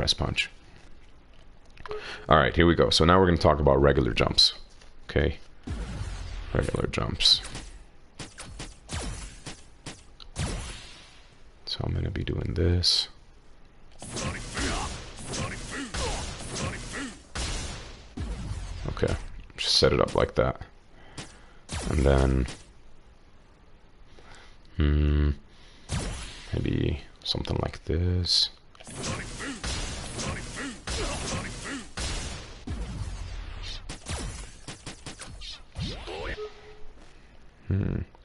press punch. Alright, here we go. So now we're going to talk about regular jumps. Okay. Regular jumps. So I'm going to be doing this. Okay. Just set it up like that. And then... maybe something like this.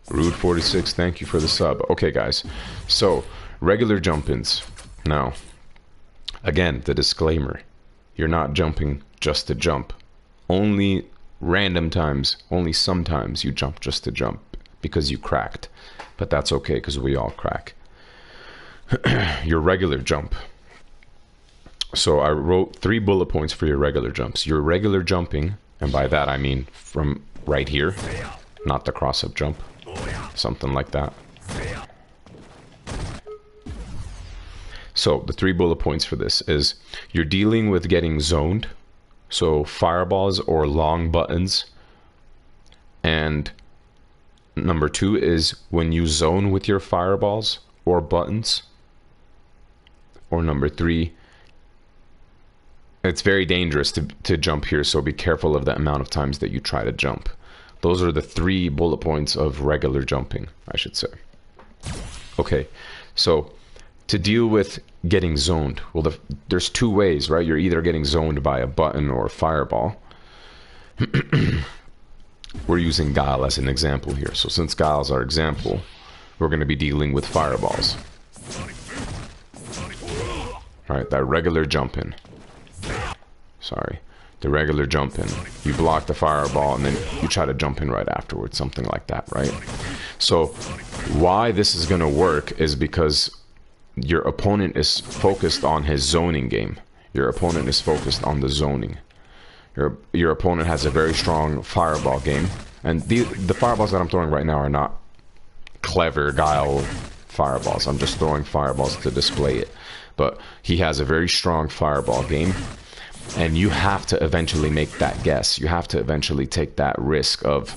Rude 46, thank you for the sub. Okay, guys. So, regular jump-ins. Now, again, the disclaimer. You're not jumping just to jump. Only random times, only sometimes you jump just to jump because you cracked. But that's okay because we all crack. Your regular jump. So I wrote 3 bullet points for your regular jumps. Your regular jumping, and by that I mean from right here, not the cross-up jump. Something like that. So the 3 bullet points for this is you're dealing with getting zoned. So fireballs or long buttons. And number 2 is when you zone with your fireballs or buttons. Or number 3, it's very dangerous to jump here, so be careful of the amount of times that you try to jump. Those are the 3 bullet points of regular jumping, I should say. Okay, so to deal with getting zoned, well, there's 2 ways, right? You're either getting zoned by a button or a fireball. We're using Guile as an example here. So since Guile's our example, we're going to be dealing with fireballs. Alright, that regular jump in. Sorry. The regular jump in. You block the fireball and then you try to jump in right afterwards. Something like that, right? So why this is going to work is because your opponent is focused on his zoning game. Your opponent is focused on the zoning. Your opponent has a very strong fireball game. And the fireballs that I'm throwing right now are not clever Guile fireballs. I'm just throwing fireballs to display it. But he has a very strong fireball game. And you have to eventually make that guess. You have to eventually take that risk of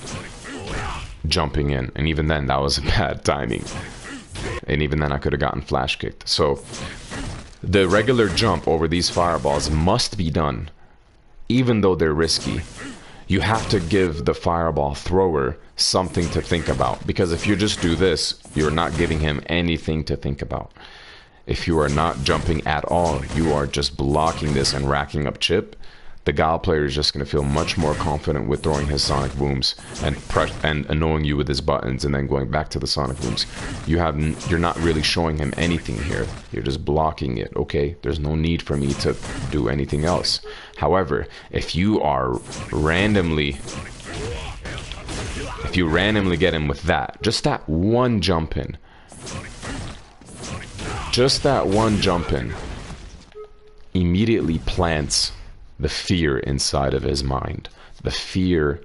jumping in. And even then, that was a bad timing. And even then, I could have gotten flash kicked. So the regular jump over these fireballs must be done. Even though they're risky, you have to give the fireball thrower something to think about. Because if you just do this, you're not giving him anything to think about. If you are not jumping at all, you are just blocking this and racking up chip, the Guile player is just going to feel much more confident with throwing his sonic booms and annoying you with his buttons and then going back to the sonic booms. You're not really showing him anything here. You're just blocking it, okay? There's no need for me to do anything else. However, if you randomly get him with that, just that one jump in, immediately plants the fear inside of his mind. The fear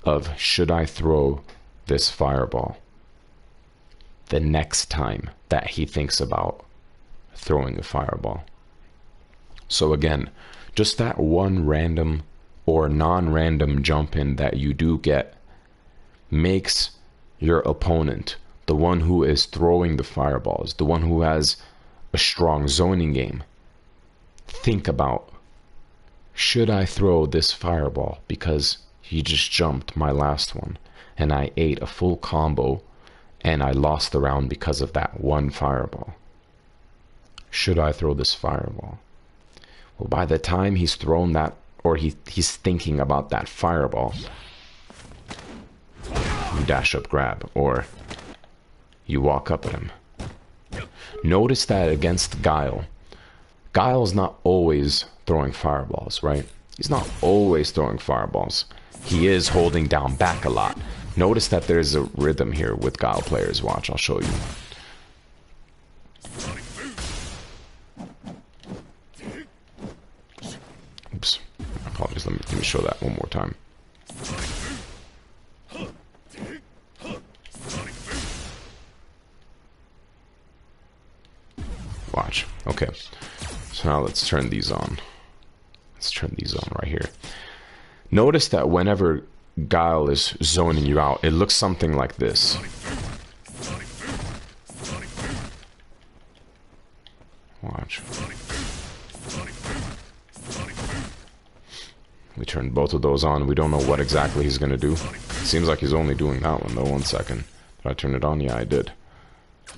of, should I throw this fireball? The next time that he thinks about throwing a fireball. So again, just that one random or non-random jump in that you do get makes your opponent, the one who is throwing the fireballs, the one who has a strong zoning game, think about, should I throw this fireball because he just jumped my last one and I ate a full combo and I lost the round because of that one fireball? Should I throw this fireball? Well, by the time he's thrown that, or he's thinking about that fireball, you dash up grab, or you walk up at him. Notice that against Guile, Guile's not always throwing fireballs, right? He's not always throwing fireballs. He is holding down back a lot. Notice that there's a rhythm here with Guile players. Watch, I'll show you. Oops, apologies, let me show that one more time. Watch, okay. So So now let's turn these on. Let's turn these on right here. Notice that whenever Guile is zoning you out, it looks something like this. Watch. We turned both of those on. We don't know what exactly he's going to do. It seems like he's only doing that one, though. 1 second. Did I turn it on? Yeah, I did.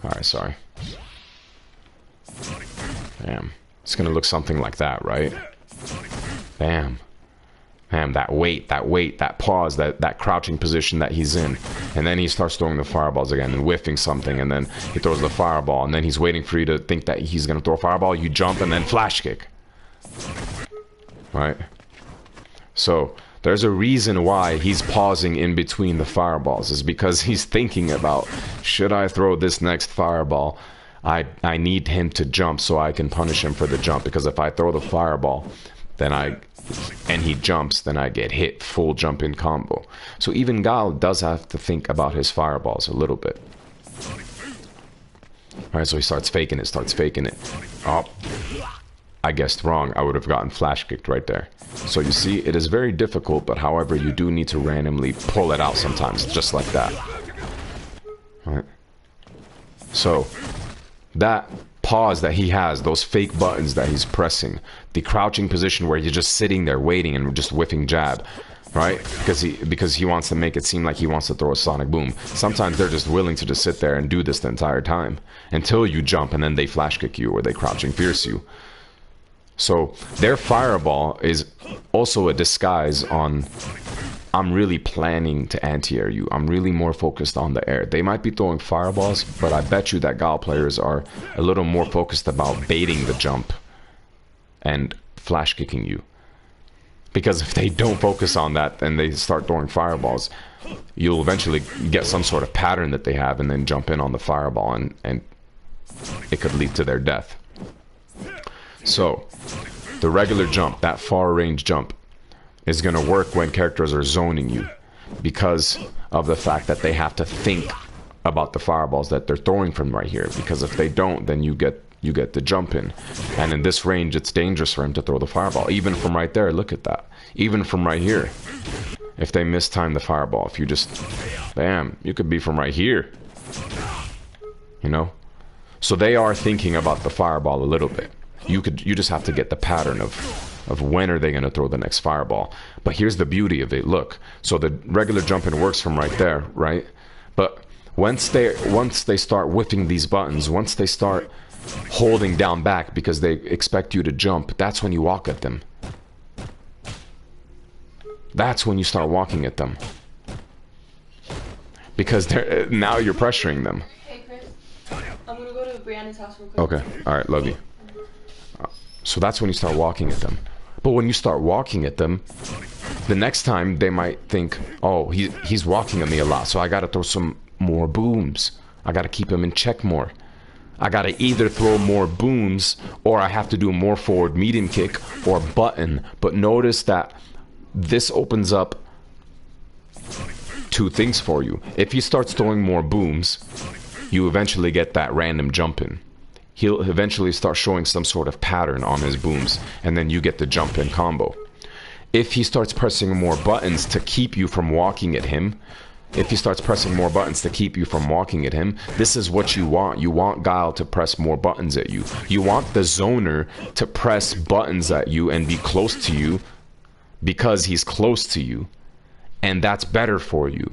Alright, sorry. Bam. It's going to look something like that, right? Bam. Bam, that wait, that pause, that crouching position that he's in. And then he starts throwing the fireballs again and whiffing something. And then he throws the fireball. And then he's waiting for you to think that he's going to throw a fireball. You jump and then flash kick. Right? So there's a reason why he's pausing in between the fireballs. Is because he's thinking about, should I throw this next fireball? I need him to jump so I can punish him for the jump. Because if I throw the fireball, and he jumps, then I get hit full jump in combo. So even Guile does have to think about his fireballs a little bit. Alright, so he starts faking it. Oh, I guessed wrong. I would have gotten flash kicked right there. So you see, it is very difficult, but however, you do need to randomly pull it out sometimes, just like that. Alright. So, that pause that he has, those fake buttons that he's pressing, the crouching position where you're just sitting there waiting and just whiffing jab, right? Because he wants to make it seem like he wants to throw a sonic boom. Sometimes they're just willing to just sit there and do this the entire time until you jump and then they flash kick you or they crouching fierce you. So their fireball is also a disguise on, I'm really planning to anti-air you. I'm really more focused on the air. They might be throwing fireballs, but I bet you that Guile players are a little more focused about baiting the jump and flash kicking you. Because if they don't focus on that and they start throwing fireballs, you'll eventually get some sort of pattern that they have and then jump in on the fireball and it could lead to their death. So, the regular jump, that far range jump, is going to work when characters are zoning you because of the fact that they have to think about the fireballs that they're throwing from right here. Because if they don't, then you get the jump in. And in this range, it's dangerous for him to throw the fireball. Even from right there, look at that. Even from right here. If they mistime the fireball, if you just, bam, you could be from right here. You know? So they are thinking about the fireball a little bit. You just have to get the pattern of when are they going to throw the next fireball. But here's the beauty of it. Look, so the regular jumping works from right there, right? But once they start whipping these buttons, once they start holding down back because they expect you to jump, that's when you walk at them. That's when you start walking at them. Because now you're pressuring them. Hey Chris, I'm gonna go to Brianna's house real quick. Okay, alright, love you. So that's when you start walking at them. But when you start walking at them, the next time they might think, oh, he's walking at me a lot, so I gotta throw some more booms. I gotta keep him in check more. I gotta either throw more booms or I have to do more forward medium kick or button. But notice that this opens up two things for you. If he starts throwing more booms, you eventually get that random jump in. He'll eventually start showing some sort of pattern on his booms, and then you get the jump in combo. If he starts pressing more buttons to keep you from walking at him, this is what you want. You want Guile to press more buttons at you. You want the zoner to press buttons at you and be close to you because he's close to you. And that's better for you.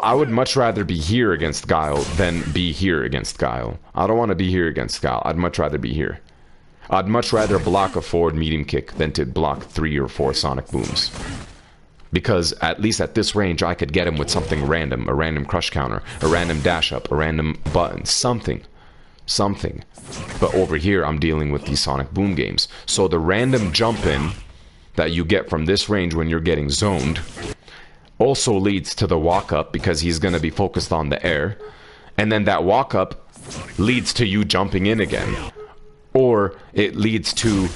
I would much rather be here against Guile than be here against Guile. I don't want to be here against Guile. I'd much rather be here. I'd much rather block a forward medium kick than to block 3 or 4 sonic booms. Because at least at this range, I could get him with something random. A random crush counter, a random dash up, a random button, something. But over here, I'm dealing with these sonic boom games. So the random jump in that you get from this range when you're getting zoned also leads to the walk up because he's going to be focused on the air. And then that walk up leads to you jumping in again. Or it leads to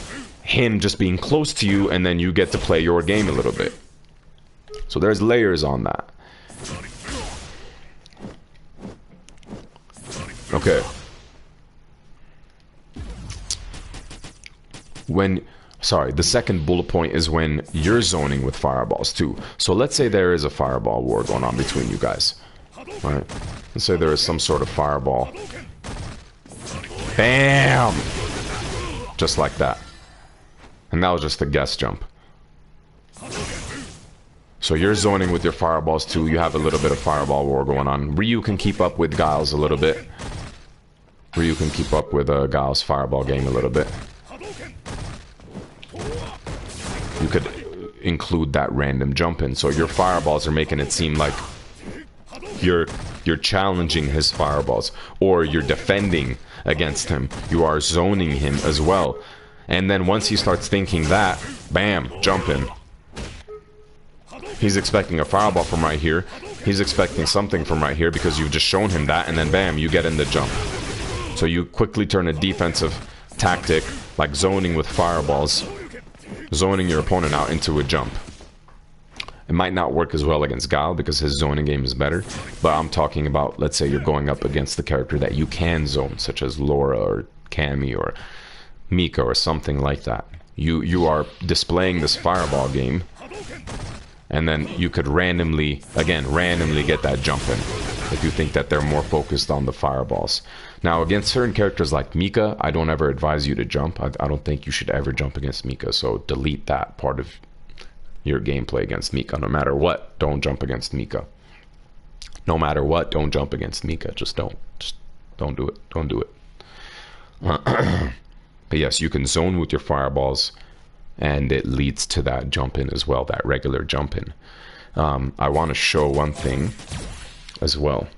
him just being close to you and then you get to play your game a little bit. So there's layers on that. Okay. when, sorry, the second bullet point is when you're zoning with fireballs too. So let's say there is a fireball war going on between you guys, right? Let's say there is some sort of fireball. Bam! Just like that. And that was just a guess jump. So you're zoning with your fireballs too. You have a little bit of fireball war going on. Ryu can keep up with Guile's a little bit. Ryu can keep up with Guile's fireball game a little bit. You could include that random jump in. So your fireballs are making it seem like you're challenging his fireballs, or you're defending against him. You are zoning him as well. And then once he starts thinking that, bam, jump in. He's expecting a fireball from right here. He's expecting something from right here because you've just shown him that, and then bam, you get in the jump. So you quickly turn a defensive tactic, like zoning with fireballs, zoning your opponent out into a jump. It might not work as well against Guile because his zoning game is better, but I'm talking about, let's say you're going up against the character that you can zone, such as Laura or Cammy or Mika or something like that. You are displaying this fireball game, and then you could randomly get that jump in if you think that they're more focused on the fireballs. Now, against certain characters like Mika, I don't ever advise you to jump. I don't think you should ever jump against Mika, so delete that part of your gameplay against Mika. No matter what, don't jump against Mika. No matter what, don't jump against Mika. Just don't do it. Don't do it. But yes, you can zone with your fireballs, and it leads to that jump in as well, that regular jump in. I want to show one thing as well.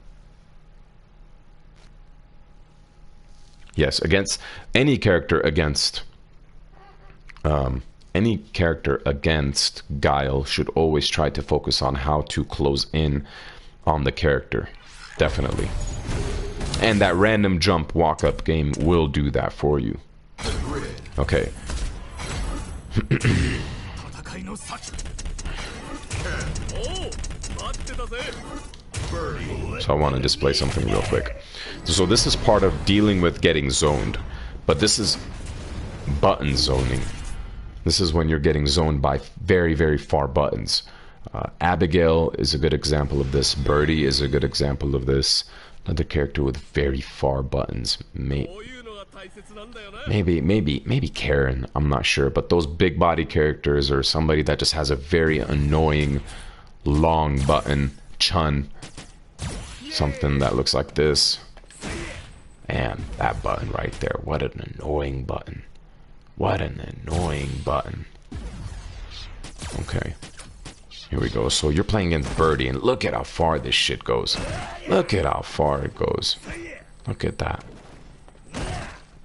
Yes, against any character against Guile should always try to focus on how to close in on the character. Definitely. And that random jump walk-up game will do that for you. Okay. So I want to display something real quick. So this is part of dealing with getting zoned, but this is button zoning. This is when you're getting zoned by very, very far buttons. Abigail is a good example of this. Birdie is a good example of this. Another character with very far buttons. Maybe Karen, I'm not sure, but those big body characters, or somebody that just has a very annoying long button. Chun, something that looks like this. Man, that button right there, what an annoying button. What an annoying button. Okay, here we go. So you're playing against Birdie, and look at how far this shit goes. Look at how far it goes. Look at that.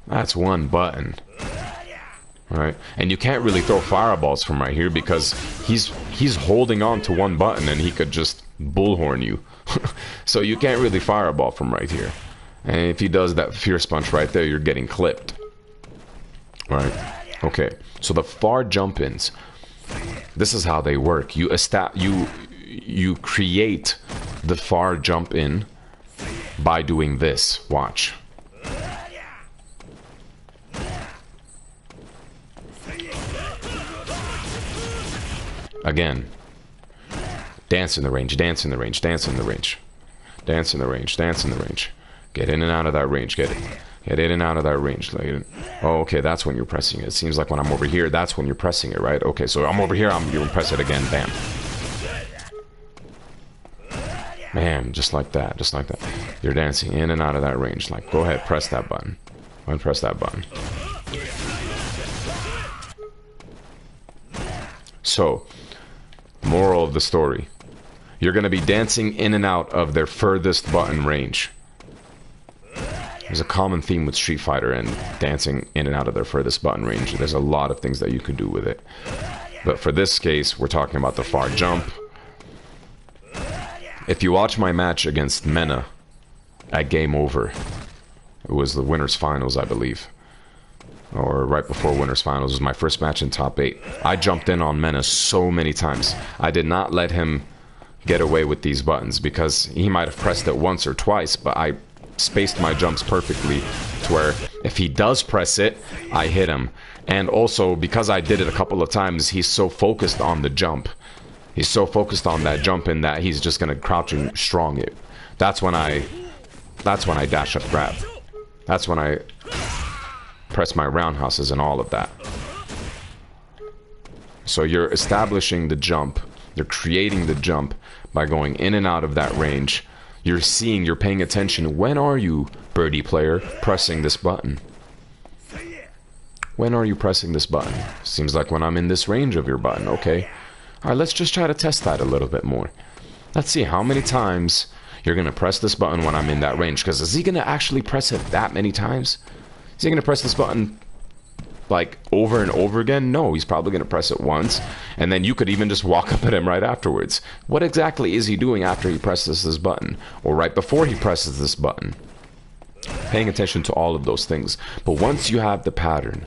That's one button. Right? And you can't really throw fireballs from right here because he's holding on to one button and he could just bullhorn you. So you can't really fireball from right here. And if he does that fierce punch right there, you're getting clipped. Right? Okay. So the far jump-ins, this is how they work. You create the far jump-in by doing this. Watch. Again, dance in the range, dance in the range, dance in the range, dance in the range, dance in the range. Get in and out of that range, get in and out of that range. Oh, okay, that's when you're pressing it. It seems like when I'm over here, that's when you're pressing it, right? Okay, so I'm over here, you press it again, bam. Man, just like that, just like that. You're dancing in and out of that range. Like, go ahead, press that button. Go ahead, press that button. So, moral of the story. You're going to be dancing in and out of their furthest button range. There's a common theme with Street Fighter and dancing in and out of their furthest button range. There's a lot of things that you can do with it. But for this case, we're talking about the far jump. If you watch my match against Mena at Game Over, it was the winners finals, I believe. Or right before winners finals. It was my first match in top 8. I jumped in on Mena so many times. I did not let him get away with these buttons because he might have pressed it once or twice, but I spaced my jumps perfectly to where if he does press it, I hit him. And also, because I did it a couple of times, he's so focused on the jump. He's so focused on that jump in that he's just gonna crouch and strong it. That's when I dash up grab. That's when I press my roundhouses and all of that. So you're establishing the jump. You're creating the jump by going in and out of that range. You're seeing, you're paying attention. When are you, birdie player, pressing this button? When are you pressing this button? Seems like when I'm in this range of your button. Okay. Alright, let's just try to test that a little bit more. Let's see how many times you're going to press this button when I'm in that range. Because is he going to actually press it that many times? Is he going to press this button like over and over again? No, he's probably going to press it once. And then you could even just walk up at him right afterwards. What exactly is he doing after he presses this button? Or right before he presses this button? Paying attention to all of those things. But once you have the pattern,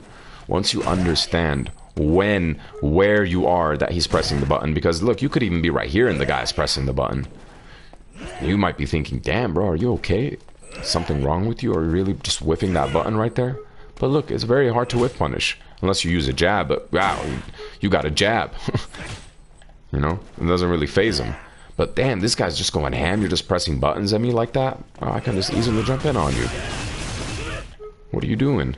once you understand when, where you are that he's pressing the button, because look, you could even be right here and the guy's pressing the button. You might be thinking, damn bro, are you okay? Something wrong with you? Or are you really just whiffing that button right there? But look, it's very hard to whiff punish unless you use a jab. But wow, you got a jab. You know, it doesn't really phase him. But damn, this guy's just going ham. You're just pressing buttons at me like that. Oh, I can just easily jump in on you. What are you doing?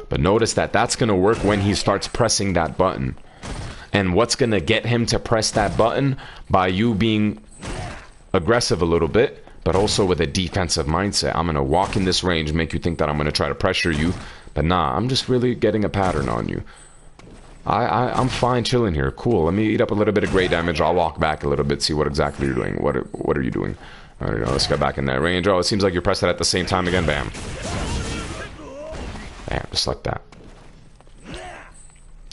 But notice that that's going to work when he starts pressing that button. And what's going to get him to press that button? By you being aggressive a little bit, but also with a defensive mindset. I'm going to walk in this range, make you think that I'm going to try to pressure you. But nah, I'm just really getting a pattern on you. I'm fine chilling here. Cool. Let me eat up a little bit of great damage. I'll walk back a little bit, see what exactly you're doing. What are you doing? I don't know. Let's go back in that range. Oh, it seems like you're pressing at the same time again. Bam. Bam. Just like that.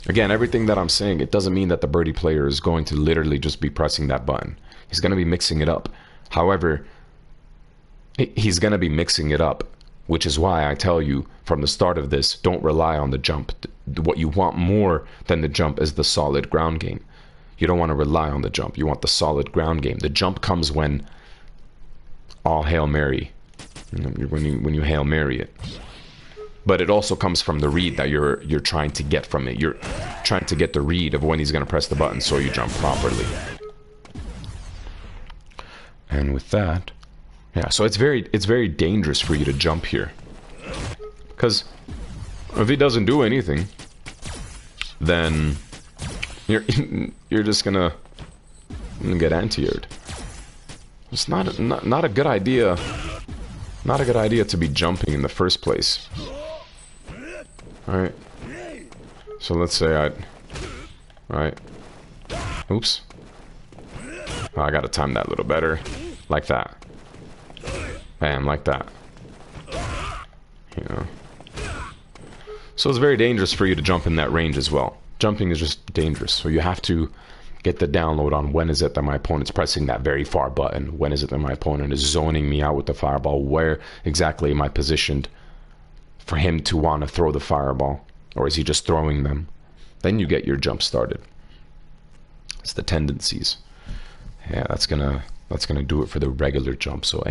Again, everything that I'm saying, it doesn't mean that the birdie player is going to literally just be pressing that button. He's going to be mixing it up. However, he's going to be mixing it up, which is why I tell you from the start of this, don't rely on the jump. What you want more than the jump is the solid ground game. You don't want to rely on the jump. You want the solid ground game. The jump comes when all Hail Mary, when you Hail Mary it. But it also comes from the read that you're trying to get from it. You're trying to get the read of when he's going to press the button so you jump properly. And with that, yeah, so it's very dangerous for you to jump here. Because if he doesn't do anything, then you're just gonna get anti-aired. It's not a good idea. Not a good idea to be jumping in the first place. Alright. So let's say Alright. Oops. Oh, I gotta time that a little better. Like that. Bam, like that. You know. So it's very dangerous for you to jump in that range as well. Jumping is just dangerous. So you have to get the download on when is it that my opponent's pressing that very far button. When is it that my opponent is zoning me out with the fireball? Where exactly am I positioned for him to want to throw the fireball? Or is he just throwing them? Then you get your jump started. It's the tendencies. Yeah, that's gonna do it for the regular jump. So